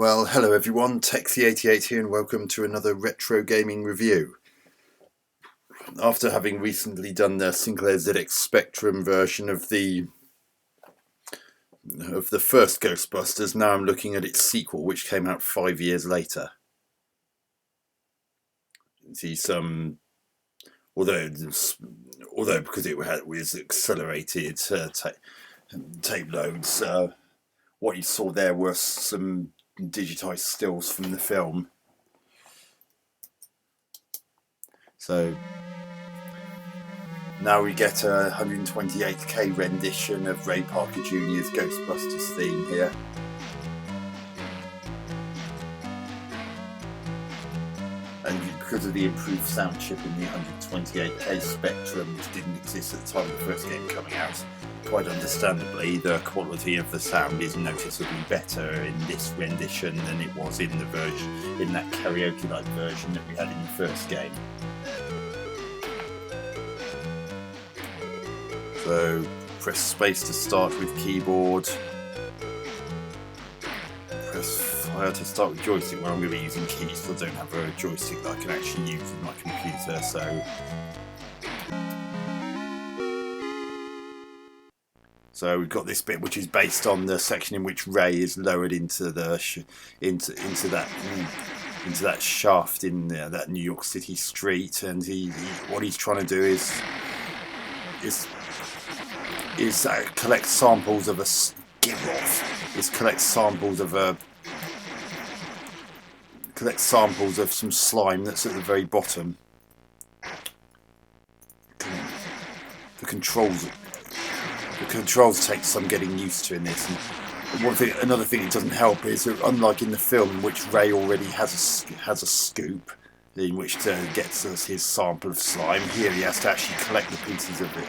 Well, hello everyone, Texy88 here and welcome to another retro gaming review. After having recently done the Sinclair ZX Spectrum version of the first Ghostbusters, now I'm looking at its sequel, which came out 5 years later. You see some, although because it was accelerated tape loads, what you saw there were some digitized stills from the film. So now we get a 128K rendition of Ray Parker Jr.'s Ghostbusters theme here. And because of the improved sound chip in the 128K Spectrum, which didn't exist at the time of the first game coming out, quite understandably the quality of the sound is noticeably better in this rendition than it was in that karaoke-like version that we had in the first game. So press space to start with keyboard, press fire to start with joystick. Well, I'm going to be using keys, so I don't have a joystick that I can actually use with my computer, so we've got this bit which is based on the section in which Ray is lowered into the into that shaft in that New York City street, and what he's trying to do is collect samples of some slime that's at the very bottom. The controls take some getting used to in this. And another thing it doesn't help is that, unlike in the film, in which Ray already has a scoop in which to get us his sample of slime, here he has to actually collect the pieces of it.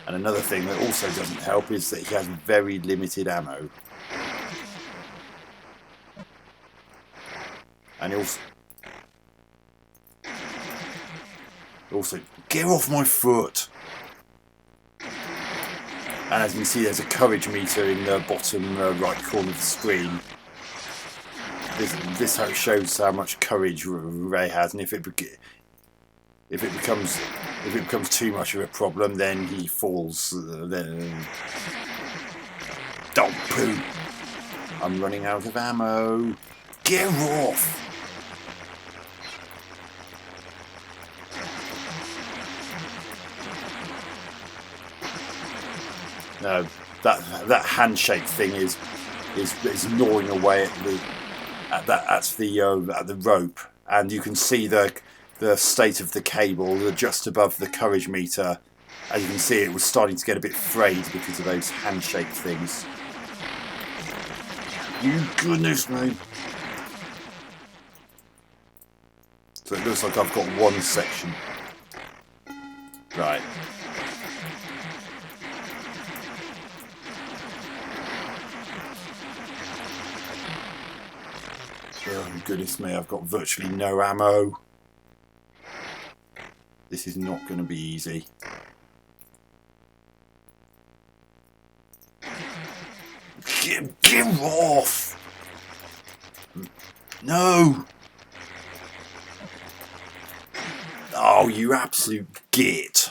And another thing that also doesn't help is that he has very limited ammo. And also, get off my foot! And as you can see, there's a courage meter in the bottom right corner of the screen. This shows how much courage Ray has, and if it becomes too much of a problem, then he falls. Don't poo! I'm running out of ammo. Get off! No, that handshake thing is gnawing away at the rope, and you can see the state of the cable just above the courage meter. As you can see, it was starting to get a bit frayed because of those handshake things. You goodness me! So it looks like I've got one section. Right. Oh goodness me, I've got virtually no ammo. This is not going to be easy. Get off! No! Oh, you absolute git.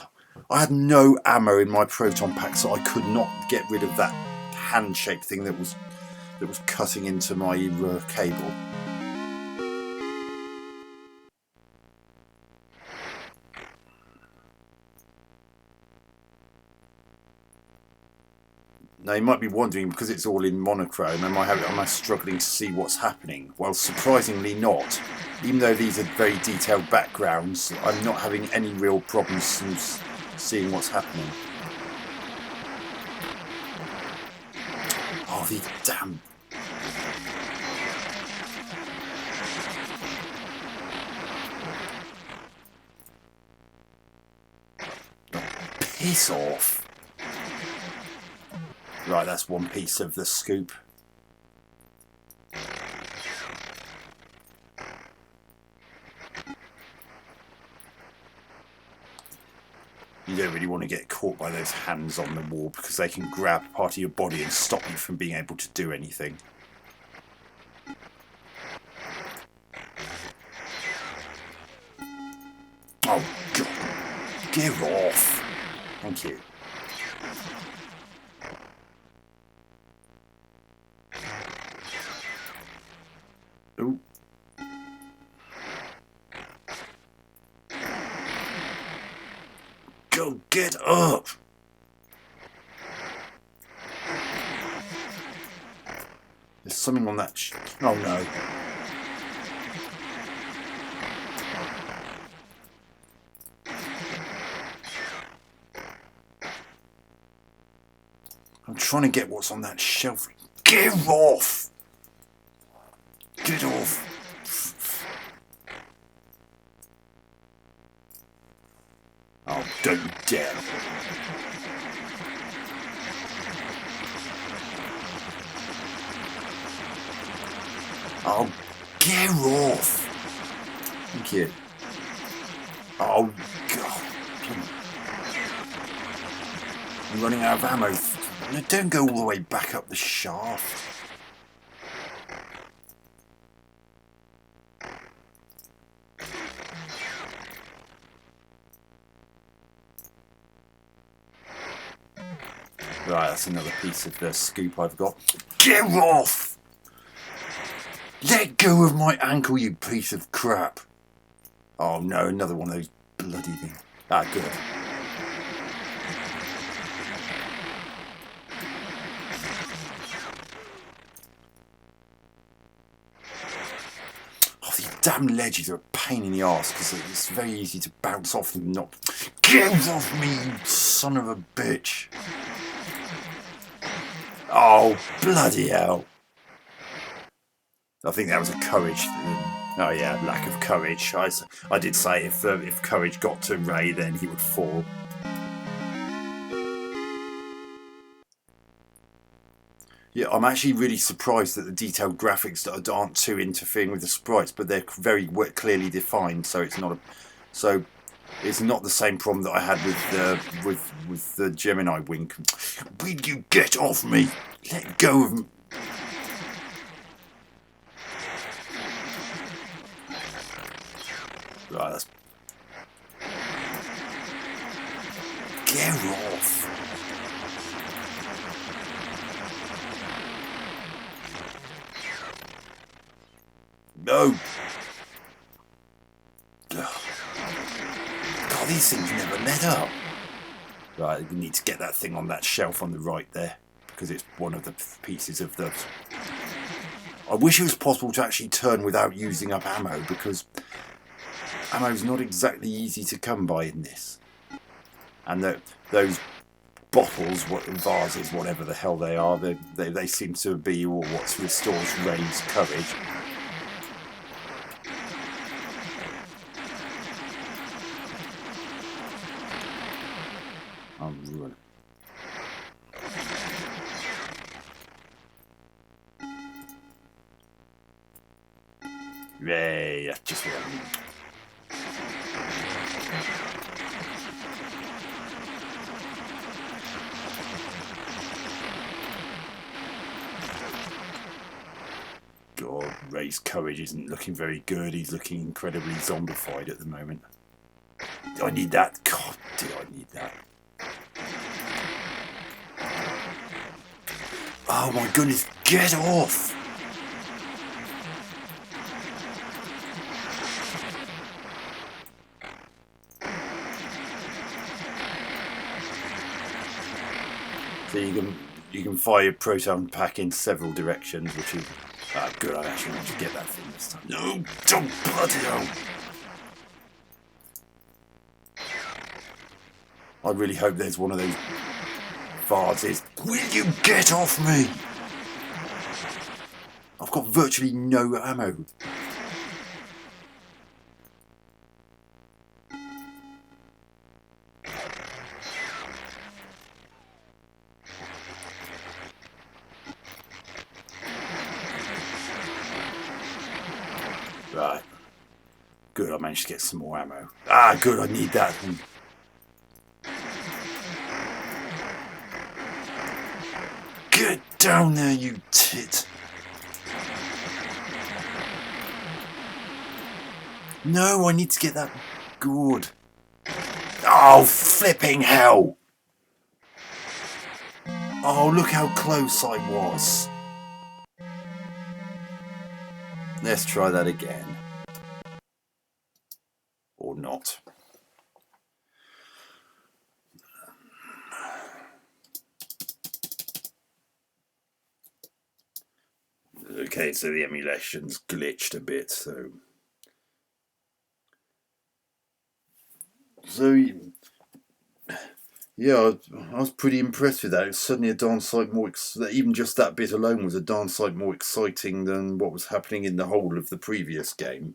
I had no ammo in my proton pack, so I could not get rid of that handshake thing that was cutting into my cable. Now you might be wondering, because it's all in monochrome, am I struggling to see what's happening? Well, surprisingly not. Even though these are very detailed backgrounds, I'm not having any real problems seeing what's happening. Oh, the damn... Piss off! Right, that's one piece of the scoop. You don't really want to get caught by those hands on the wall because they can grab part of your body and stop you from being able to do anything. Oh, God. Get off. Thank you. Ooh. Go get up! There's something on that oh no. I'm trying to get what's on that shelf. Get off! Get off! Oh, don't you dare! Oh, get off! Thank you. Oh, God. I'm running out of ammo. No, don't go all the way back up the shaft. Right, that's another piece of the scoop I've got. Get off! Let go of my ankle, you piece of crap. Oh no, another one of those bloody things. Ah, good. Oh, these damn ledges are a pain in the arse because it's very easy to bounce off them and not... Get off me, you son of a bitch! Oh, bloody hell. I think that was a courage. Oh yeah, lack of courage. I did say if courage got to Ray, then he would fall. Yeah, I'm actually really surprised that the detailed graphics aren't too interfering with the sprites, but they're very clearly defined. So it's not it's not the same problem that I had with the Gemini wing. Will you get off me? Let go of me. Right, that's... Get off. No. God, these things never let up. Right, we need to get that thing on that shelf on the right there, because it's one of the pieces of the... I wish it was possible to actually turn without using up ammo, because ammo's not exactly easy to come by in this. And those bottles, vases, whatever the hell they are, they seem to be what restores Ray's courage. I'm ruined. Ray, that's just what I mean. God, Ray's courage isn't looking very good. He's looking incredibly zombified at the moment. Do I need that? God, do I need that? Oh my goodness, get off! So you can fire your proton pack in several directions, which is good. I actually want to get that thing this time. No, don't bloody hell! I really hope there's one of those vases. Will you get off me? I've got virtually no ammo. Right. Good, I managed to get some more ammo. Ah, good, I need that. Get down there, you tit. No, I need to get that gourd. Oh, flipping hell. Oh, look how close I was. Let's try that again. Or not. Okay, so the emulation's glitched a bit, so yeah, I was pretty impressed with that. It's suddenly a darn sight more. Even just that bit alone was a darn sight more exciting than what was happening in the whole of the previous game.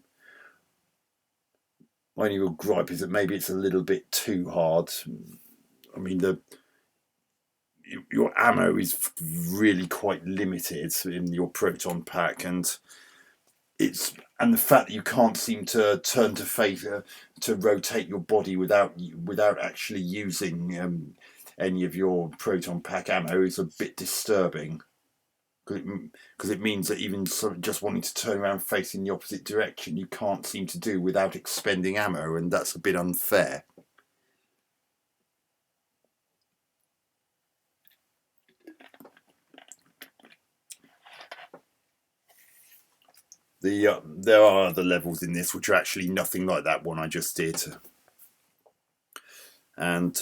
My only real gripe is that maybe it's a little bit too hard. I mean, your ammo is really quite limited in your proton pack, and the fact that you can't seem to turn to face to rotate your body without actually using any of your proton pack ammo is a bit disturbing, because it means that even sort of just wanting to turn around facing the opposite direction you can't seem to do without expending ammo, and that's a bit unfair. There are other levels in this which are actually nothing like that one I just did. And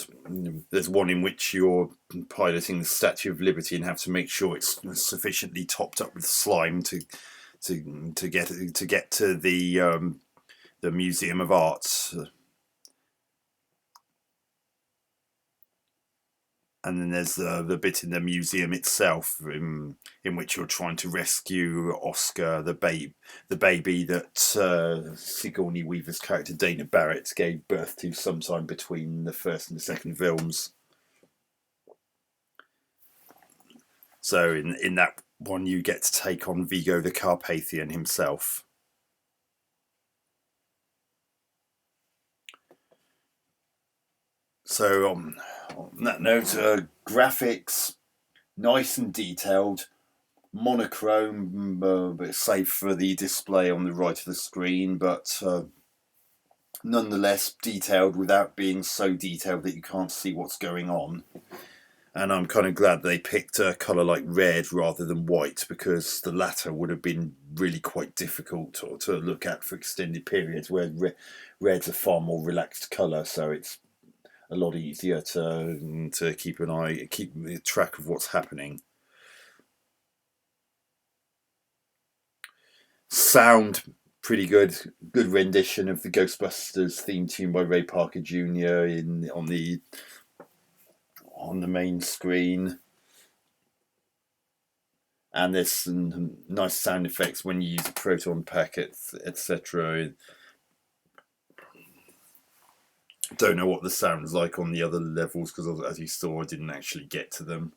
there's one in which you're piloting the Statue of Liberty and have to make sure it's sufficiently topped up with slime to get to the Museum of Arts. And then there's the bit in the museum itself in which you're trying to rescue Oscar, the baby that Sigourney Weaver's character Dana Barrett gave birth to sometime between the first and the second films. So in that one you get to take on Vigo the Carpathian himself. So on that note, graphics nice and detailed, monochrome, but save for the display on the right of the screen, but nonetheless detailed without being so detailed that you can't see what's going on. And I'm kind of glad they picked a colour like red rather than white, because the latter would have been really quite difficult to look at for extended periods, where red's a far more relaxed colour, so it's a lot easier to keep track of what's happening. Sound pretty good rendition of the Ghostbusters theme tune by Ray Parker Jr. on the main screen, and there's some nice sound effects when you use a proton pack, etc. Don't know what the sound's like on the other levels, because as you saw I didn't actually get to them.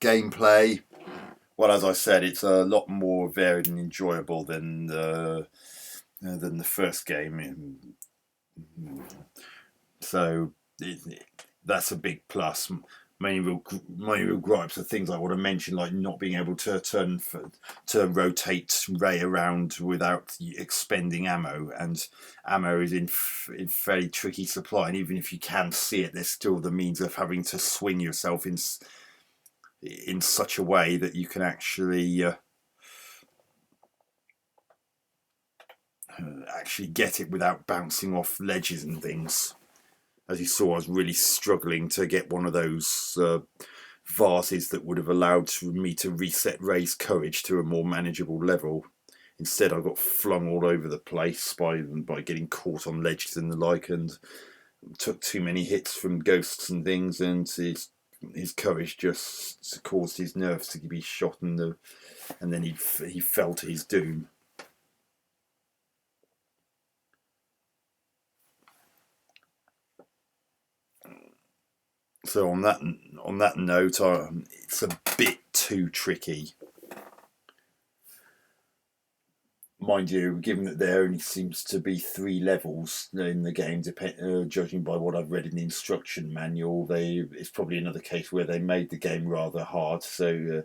Gameplay, well, as I said, it's a lot more varied and enjoyable than the first game, so that's a big plus. My real gripes are things I want to mention, like not being able to rotate Ray around without expending ammo, and ammo is in fairly tricky supply, and even if you can see it, there's still the means of having to swing yourself in such a way that you can actually get it without bouncing off ledges and things. As you saw, I was really struggling to get one of those vases that would have allowed me to reset Ray's courage to a more manageable level. Instead, I got flung all over the place by getting caught on ledges and the like, and took too many hits from ghosts and things, and his courage just caused his nerves to be shot, and then he fell to his doom. So on that note, it's a bit too tricky. mind you, given that there only seems to be 3 levels in the game, judging by what I've read in the instruction manual, it's probably another case where they made the game rather hard, so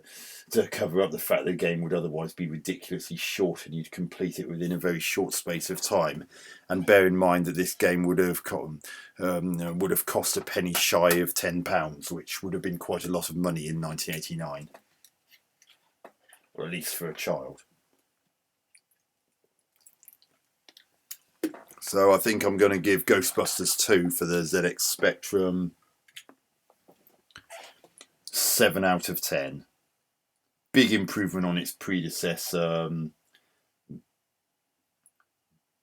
to cover up the fact that the game would otherwise be ridiculously short and you'd complete it within a very short space of time. And bear in mind that this game would have cost a penny shy of £10, which would have been quite a lot of money in 1989, or at least for a child. So I think I'm going to give Ghostbusters 2 for the ZX Spectrum 7 out of 10. Big improvement on its predecessor,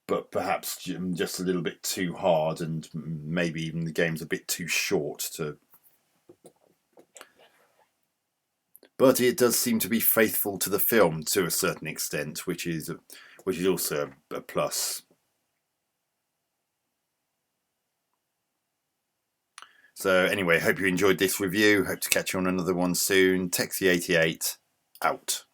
but perhaps just a little bit too hard, and maybe even the game's a bit too short to. But it does seem to be faithful to the film to a certain extent, which is also a plus. So anyway, hope you enjoyed this review. Hope to catch you on another one soon. Texie88 out.